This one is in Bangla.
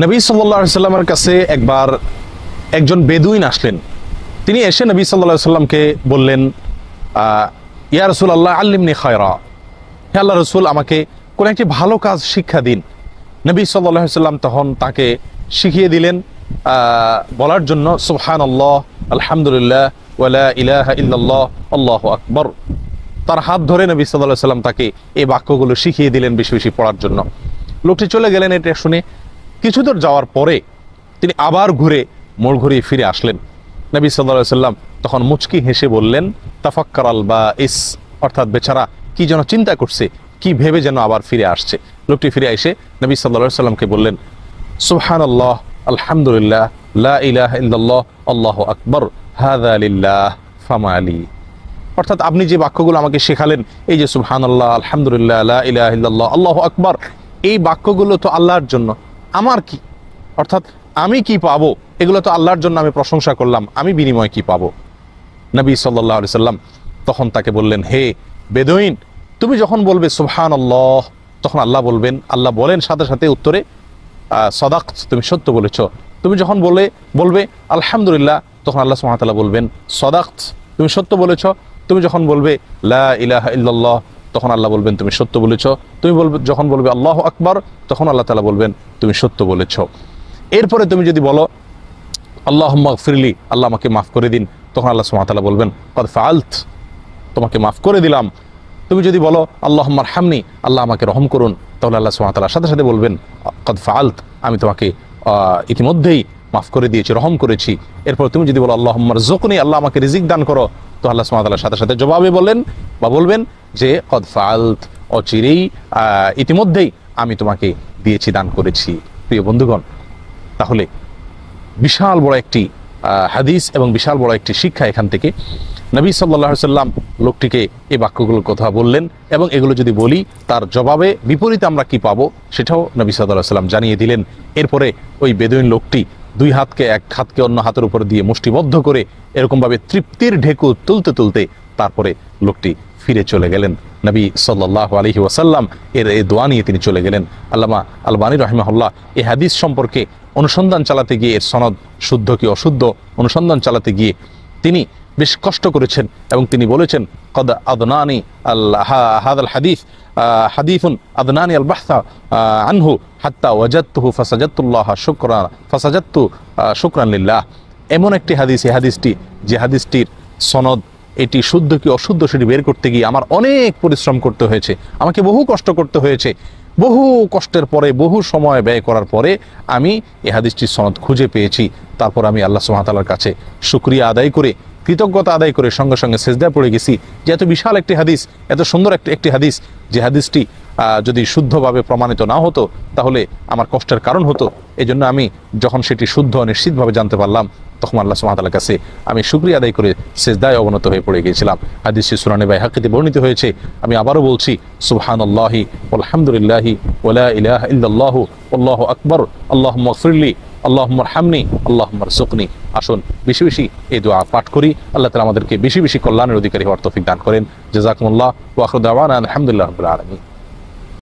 নবী সাল্লাল্লাহু আলাইহি সাল্লামের কাছে একবার একজন বেদুইন আসলেন। তিনি এসে নবী সাল্লাল্লাহু আলাইহি সাল্লামকে বললেন, ইয়া রাসূলুল্লাহ আল্লিমনি খায়রা, হে আল্লাহ রাসূল, আমাকে কোন একটি ভালো কাজ শিক্ষা দিন। নবী সাল্লাল্লাহু আলাইহি সাল্লাম তখন তাকে শিখিয়ে দিলেন বলার জন্য সুবহানাল্লাহ, আলহামদুলিল্লাহ, ওয়া লা ইলাহা ইল্লাল্লাহ, আল্লাহু আকবার। তার হাত ধরে নবী সাল্লাল্লাহু আলাইহি সাল্লাম তাকে এই বাক্যগুলো শিখিয়ে দিলেন বেশি বেশি পড়ার জন্য। লোকটি চলে গেলেন। এটা শুনে কিছু দূর যাওয়ার পরে তিনি আবার মোড় ঘুরিয়ে ফিরে আসলেন। নবী সাল্লাল্লাহু আলাইহি সাল্লাম তখন মুচকি হেসে বললেন, তাফাক্কারাল বাইস, অর্থাৎ বেচারা কি যেন চিন্তা করছে, কি ভেবে যেন আবার ফিরে আসছে। লোকটি ফিরে এসে নবী সাল্লাল্লাহু আলাইহি সাল্লামকে বললেন, সুবহানাল্লাহ, আলহামদুলিল্লাহ, লা ইলাহা ইল্লাল্লাহ, আল্লাহু আকবার, হাযা লিল্লাহ ফামা আলী। অর্থাৎ আপনি যে বাক্যগুলো আমাকে শেখালেন, এই যে সুবহানাল্লাহ, আলহামদুলিল্লাহ, লা ইলাহা ইল্লাল্লাহ, আল্লাহু আকবার, এই বাক্যগুলো তো আল্লাহর জন্য, আমার কি? অর্থাৎ আমি কি পাবো? এগুলো তো আল্লাহর জন্য আমি প্রশংসা করলাম, আমি বিনিময় কি পাবো? নবী সাল্লাল্লাহু আলাইহি সাল্লাম তখন তাকে বললেন, হে বেদুইন, তুমি যখন বলবে সুবহানাল্লাহ, তখন আল্লাহ বলেন সাথে সাথে উত্তরে, সাদাকত, তুমি সত্য বলেছ। তুমি যখন বলবে আলহামদুলিল্লাহ, তখন আল্লাহ সুবহানাহু ওয়া তাআলা বলবেন, সাদাকত, তুমি সত্য বলেছ। তুমি যখন বলবে লা ইলাহা ইল্লাল্লাহ, তখন আল্লাহ বলবেন তুমি সত্য বলেছ। তুমি যখন বলবে আল্লাহু আকবার, তখন আল্লাহ তাআলা বলবেন তুমি সত্য বলেছ। এরপরে তুমি যদি বলো আল্লাহুম্মা গফিরলি, আল্লাহ আমাকে মাফ করে দিন, তখন আল্লাহ সুবহানাহু ওয়া তাআলা বলবেন ক্বাদ ফাআলত, তোমাকে মাফ করে দিলাম। তুমি যদি বলো আল্লাহুম্মা আরহামনি, আল্লাহ আমাকে রহম করুন, তাহলে আল্লাহ সুবহানাহু ওয়া তাআলা সাথে সাথে বলবেন ক্বাদ ফাআলত, আমি তোমাকে ইতিমধ্যেই মাফ করে দিয়েছি, রহম করেছি। এরপর তুমি যদি বলো আল্লাহুম্মা রযুকনি, আল্লাহ আমাকে রিজিক দান করো, তো আল্লাহ সুবহানাহু ওয়া তাআলা সাথে সাথে জবাবে বলবেন যে ক্বাদ ফাআলত, অচিরেই ইতিমধ্যেই আমি তোমাকে দিয়েছি, দান করেছি। প্রিয় বন্ধুগণ, তাহলে বিশাল বড় একটি হাদিস এবং বিশাল বড় একটি শিক্ষা এখান থেকে। নবী সাল্লাল্লাহু আলাইহি সাল্লাম লোকটিকে এই বাক্যগুলোর কথা বললেন, এবং এগুলো যদি বলি তার জবাবে বিপরীতে আমরা কি পাবো সেটাও নবী সাল্লাল্লাহু আলাইহি সাল্লাম জানিয়ে দিলেন। এরপরে ওই বেদুইন লোকটি দুই হাতকে এক হাতকে অন্য হাতের উপর দিয়ে মুষ্টিবদ্ধ করে এরকমভাবে তৃপ্তির ঢেকু তুলতে তুলতে তারপরে লোকটি ফিরে চলে গেলেন। নবী সাল্লাল্লাহু আলাইহি ওয়াসাল্লাম এই দোয়া নিয়ে তিনি চলে গেলেন। আল্লামা আলবানী রাহিমাহুল্লাহ এই হাদিস সম্পর্কে অনুসন্ধান চালাতে গিয়ে, এর সনদ শুদ্ধ কি অশুদ্ধ অনুসন্ধান চালাতে গিয়ে তিনি বেশ কষ্ট করেছেন, এবং তিনি বলেছেন কদ আদনানি হাদাল হাদিস হাদিফুন আদনানি আল বাহসা আনহু হাত্তা ওয়াজাদতুহু ফাসাজাদতু শুকরান লিল্লাহ। এমন একটি হাদিস, এই হাদিসটি, যে হাদিসটির সনদ এটি শুদ্ধ কি অশুদ্ধ সেটি বের করতে গিয়ে আমার অনেক পরিশ্রম করতে হয়েছে, আমাকে বহু কষ্ট করতে হয়েছে। বহু কষ্টের পরে, বহু সময় ব্যয় করার পরে আমি এই হাদিসটির সনদ খুঁজে পেয়েছি। তারপর আমি আল্লাহ সুবহানাহু ওয়া তাআলার কাছে শুকরিয়া আদায় করে, কৃতজ্ঞতা আদায় করে সঙ্গে সঙ্গে সিজদায় পড়ে গেছি যে এত বিশাল একটি হাদিস, এত সুন্দর একটি হাদিস, যে হাদিসটি যদি শুদ্ধভাবে প্রমাণিত না হতো তাহলে আমার কষ্টের কারণ হতো। এই জন্য আমি যখন সেটি শুদ্ধ নিশ্চিতভাবে জানতে পারলাম, তখন আল্লাহ সুবহানাহু ওয়া তাআলার কাছে আমি শুকরিয়া আদায় করে সিজদায় অবনত হয়ে পড়ে গিয়েছিলাম। হাদিসটি সুনানে বাইহাকিতে বর্ণিত হয়েছে। আমি আবারও বলছি, সুবহানাল্লাহি ওয়ালহামদুলিল্লাহি ওয়া লা ইলাহা ইল্লাল্লাহু আল্লাহু আকবার, আল্লাহুম্মা গফিরলি, আল্লাহুম্মা আরহামনি, আল্লাহুম্মা রযুকনি। আসুন বেশি বেশি এই দোয়া পাঠ করি। আল্লাহ তাআলা আমাদেরকে বেশি বেশি কল্যাণের অধিকারী হওয়ার তৌফিক দান করেন। জাযাকুমুল্লাহ ওয়া আখিরু দাওয়ানা আলহামদুলিল্লাহি রাব্বিল আলামিন।